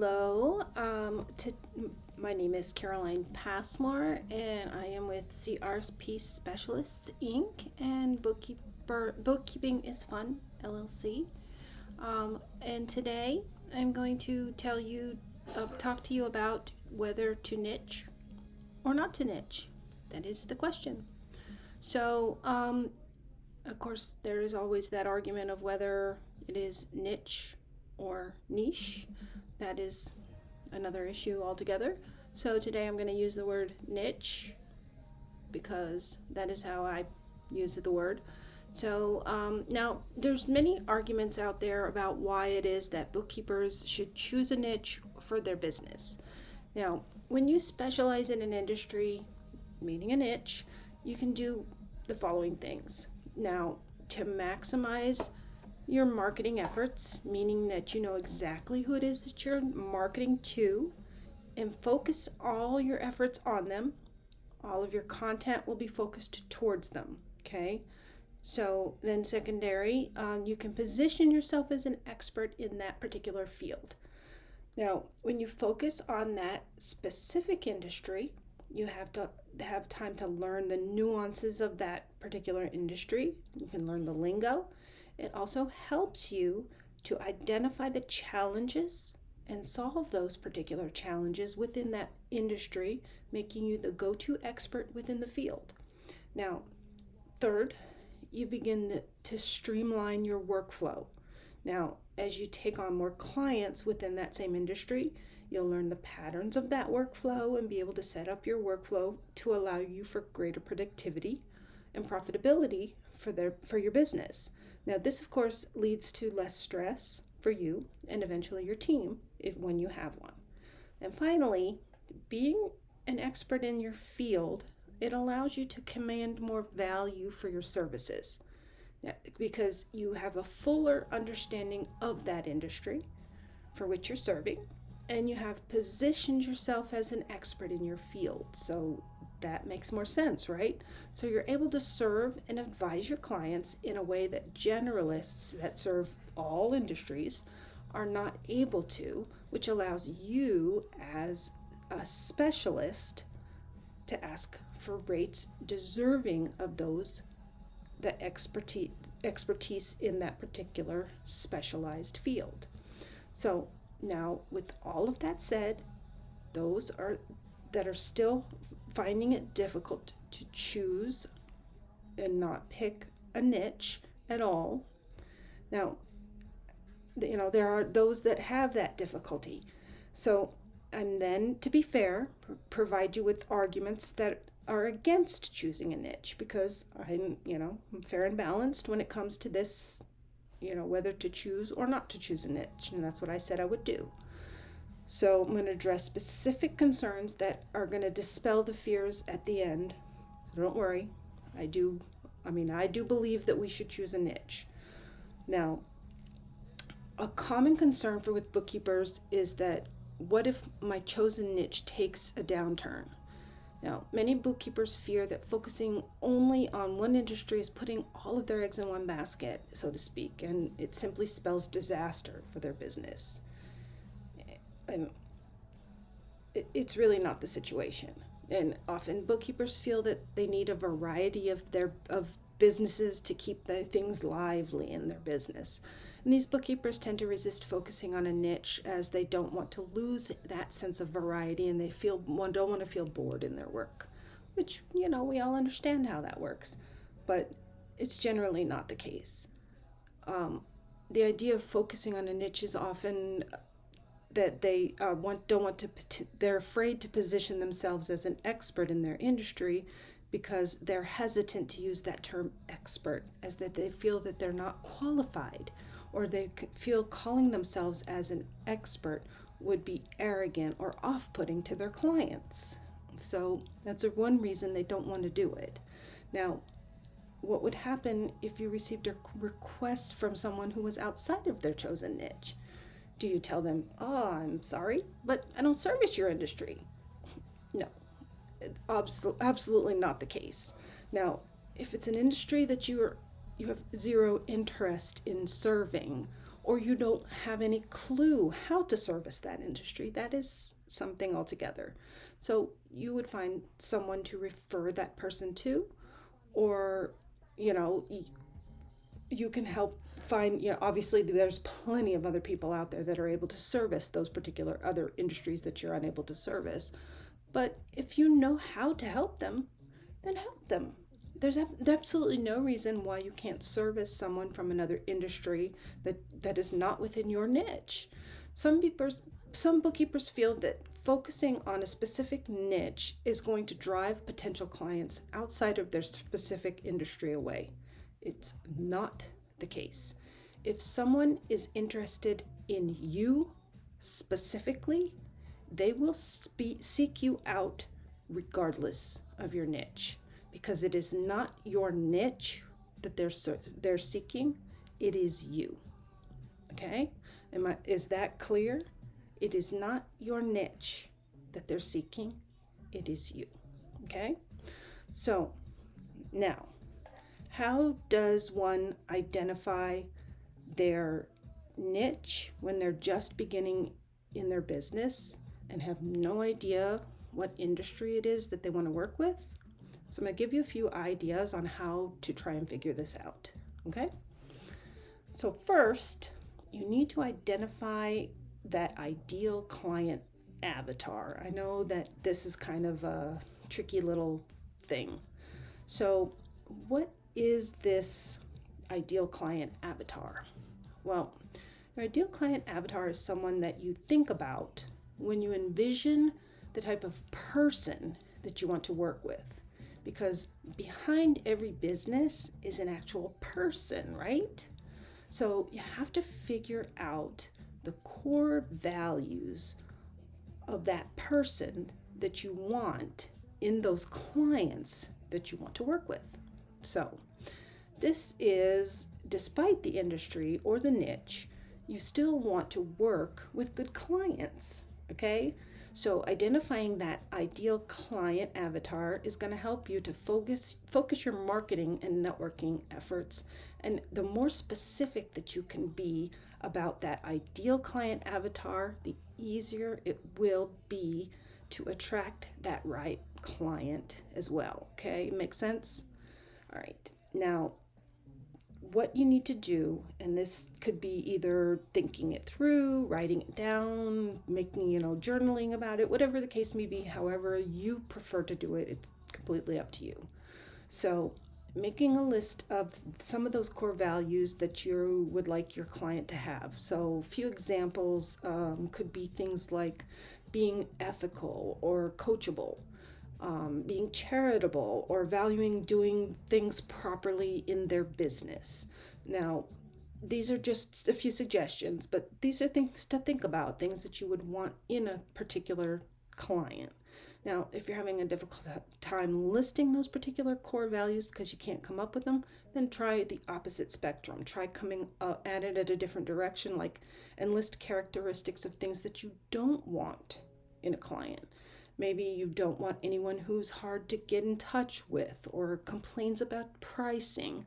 Hello, my name is Caroline Passmore, and I am with CRP Specialists Inc. and Bookkeeping is Fun LLC. And today I'm going to talk to you about whether to niche or not to niche. That is the question. So, of course, there is always that argument of whether it is niche or niche. That is another issue altogether. So today I'm going to use the word niche because that is how I use the word. So now there's many arguments out there about why it is that bookkeepers should choose a niche for their business. Now, when you specialize in an industry, meaning a niche, you can do the following things. Now, to maximize your marketing efforts, meaning that you know exactly who it is that you're marketing to, and focus all your efforts on them. All of your content will be focused towards them, okay? So then secondary, you can position yourself as an expert in that particular field. Now, when you focus on that specific industry, you have to have time to learn the nuances of that particular industry. You can learn the lingo. It also helps you to identify the challenges and solve those particular challenges within that industry, making you the go-to expert within the field. Now, third, you begin to streamline your workflow. Now, as you take on more clients within that same industry, you'll learn the patterns of that workflow and be able to set up your workflow to allow you for greater productivity and profitability for your business. Now, this, of course, leads to less stress for you and eventually your team when you have one. And finally, being an expert in your field, it allows you to command more value for your services because you have a fuller understanding of that industry for which you're serving, and you have positioned yourself as an expert in your field. So that makes more sense, right? So you're able to serve and advise your clients in a way that generalists that serve all industries are not able to, which allows you as a specialist to ask for rates deserving of that expertise in that particular specialized field. So now, with all of that said, those that are still finding it difficult to choose and not pick a niche at all. Now, there are those that have that difficulty. So, and then to be fair, provide you with arguments that are against choosing a niche, because I'm fair and balanced when it comes to this, whether to choose or not to choose a niche. And that's what I said I would do. So I'm going to address specific concerns that are going to dispel the fears at the end. So don't worry. I do believe that we should choose a niche. Now, a common concern with bookkeepers is that what if my chosen niche takes a downturn? Now, many bookkeepers fear that focusing only on one industry is putting all of their eggs in one basket, so to speak, and it simply spells disaster for their business. And it's really not the situation. And often bookkeepers feel that they need a variety of businesses to keep things lively in their business. And these bookkeepers tend to resist focusing on a niche as they don't want to lose that sense of variety, and they don't want to feel bored in their work, which, we all understand how that works, but it's generally not the case. The idea of focusing on a niche is often that they they're afraid to position themselves as an expert in their industry because they're hesitant to use that term expert, as that they feel that they're not qualified, or they feel calling themselves as an expert would be arrogant or off-putting to their clients. So that's one reason they don't want to do it. Now, what would happen if you received a request from someone who was outside of their chosen niche? Do you tell them, "Oh, I'm sorry, but I don't service your industry"? No, absolutely not the case. Now, if it's an industry that you have zero interest in serving, or you don't have any clue how to service that industry, that is something altogether. So you would find someone to refer that person to, or, you know, you can help find, obviously there's plenty of other people out there that are able to service those particular other industries that you're unable to service. But if you know how to help them, then help them. There's absolutely no reason why you can't service someone from another industry that is not within your niche. Some bookkeepers feel that focusing on a specific niche is going to drive potential clients outside of their specific industry away. It's not the case. If someone is interested in you specifically, they will seek you out regardless of your niche, because it is not your niche that they're seeking, it is you. Okay? Is that clear? It is not your niche that they're seeking, it is you. Okay? So, now, how does one identify their niche when they're just beginning in their business and have no idea what industry it is that they want to work with? So I'm going to give you a few ideas on how to try and figure this out. Okay? So first, you need to identify that ideal client avatar. I know that this is kind of a tricky little thing. So what is this ideal client avatar? Well, your ideal client avatar is someone that you think about when you envision the type of person that you want to work with. Because behind every business is an actual person, right? So you have to figure out the core values of that person that you want in those clients that you want to work with. So this is, despite the industry or the niche, you still want to work with good clients, okay? So identifying that ideal client avatar is going to help you to focus your marketing and networking efforts. And the more specific that you can be about that ideal client avatar, the easier it will be to attract that right client as well. Okay, make sense? All right. Now, what you need to do, and this could be either thinking it through, writing it down, making, journaling about it, whatever the case may be, however you prefer to do it, it's completely up to you. So making a list of some of those core values that you would like your client to have. So a few examples could be things like being ethical or coachable, being charitable, or valuing doing things properly in their business. Now, these are just a few suggestions, but these are things to think about, things that you would want in a particular client. Now, if you're having a difficult time listing those particular core values because you can't come up with them, then try the opposite spectrum. Try coming at it at a different direction, and list characteristics of things that you don't want in a client. Maybe you don't want anyone who's hard to get in touch with or complains about pricing.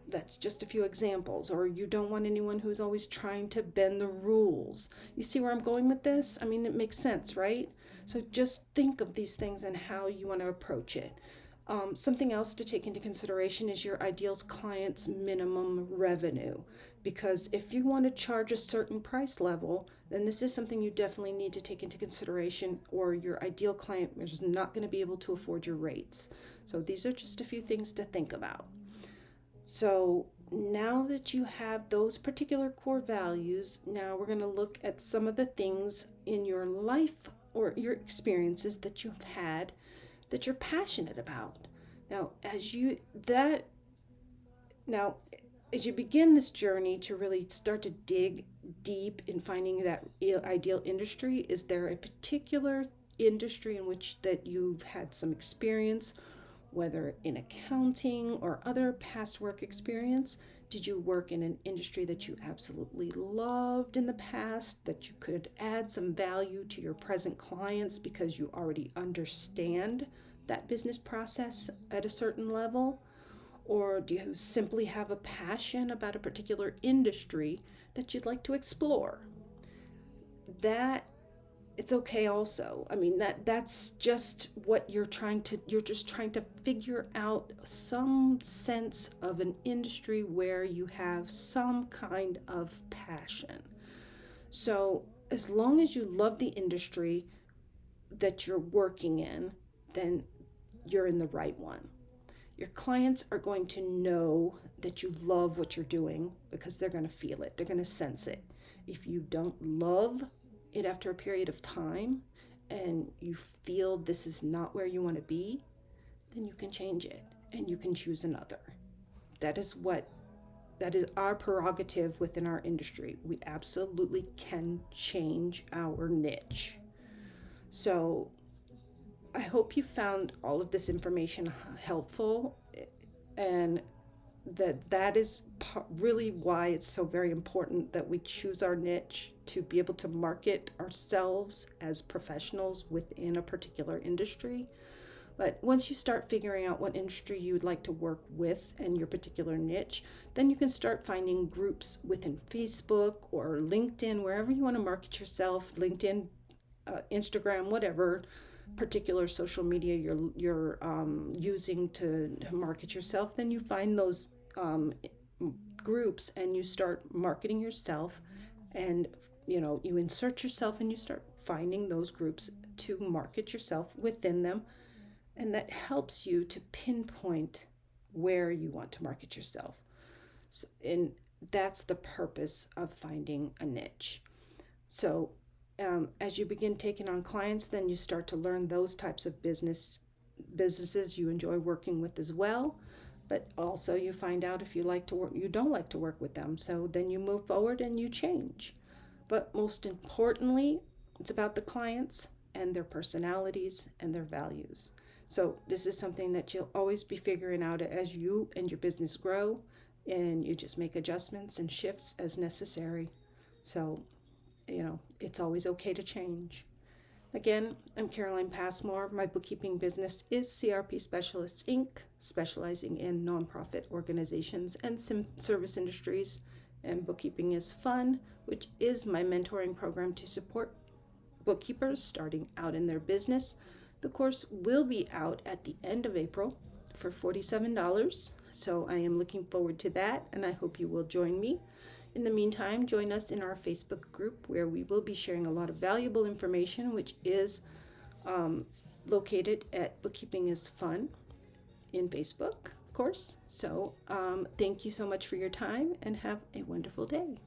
That's just a few examples. Or you don't want anyone who's always trying to bend the rules. You see where I'm going with this? I mean, it makes sense, right? So just think of these things and how you want to approach it. Something else to take into consideration is your ideal client's minimum revenue. Because if you want to charge a certain price level, then this is something you definitely need to take into consideration, or your ideal client is not going to be able to afford your rates. So these are just a few things to think about. So now that you have those particular core values, now we're going to look at some of the things in your life or your experiences that you've had that you're passionate about. Now, as you begin this journey to really start to dig deep in finding that ideal industry, is there a particular industry in which that you've had some experience, whether in accounting or other past work experience? Did you work in an industry that you absolutely loved in the past, that you could add some value to your present clients because you already understand that business process at a certain level? Or do you simply have a passion about a particular industry that you'd like to explore? That it's okay also. I mean, that's just what you're just trying to figure out some sense of an industry where you have some kind of passion. So as long as you love the industry that you're working in, then you're in the right one. Your clients are going to know that you love what you're doing because they're going to feel it, they're going to sense it. If you don't love it after a period of time and you feel this is not where you want to be, then you can change it and you can choose another. That is our prerogative within our industry. We absolutely can change our niche. So I hope you found all of this information helpful, and that is really why it's so very important that we choose our niche to be able to market ourselves as professionals within a particular industry. But once you start figuring out what industry you would like to work with and your particular niche, then you can start finding groups within Facebook or LinkedIn, wherever you want to market yourself. LinkedIn, Instagram, whatever particular social media you're using to market yourself, then you find those groups and you start marketing yourself, and you insert yourself and you start finding those groups to market yourself within them, and that helps you to pinpoint where you want to market yourself. So, and that's the purpose of finding a niche. So as you begin taking on clients, then you start to learn those types of businesses you enjoy working with as well. But also you find out if you don't like to work with them. So then you move forward and you change. But most importantly, it's about the clients and their personalities and their values. So this is something that you'll always be figuring out as you and your business grow, and you just make adjustments and shifts as necessary. So it's always okay to change. Again, I'm Caroline Passmore. My bookkeeping business is CRP Specialists Inc., specializing in nonprofit organizations and service industries. And Bookkeeping is Fun, which is my mentoring program to support bookkeepers starting out in their business. The course will be out at the end of April for $47. So I am looking forward to that, and I hope you will join me. In the meantime, join us in our Facebook group where we will be sharing a lot of valuable information, which is located at Bookkeeping is Fun in Facebook, of course. So thank you so much for your time and have a wonderful day.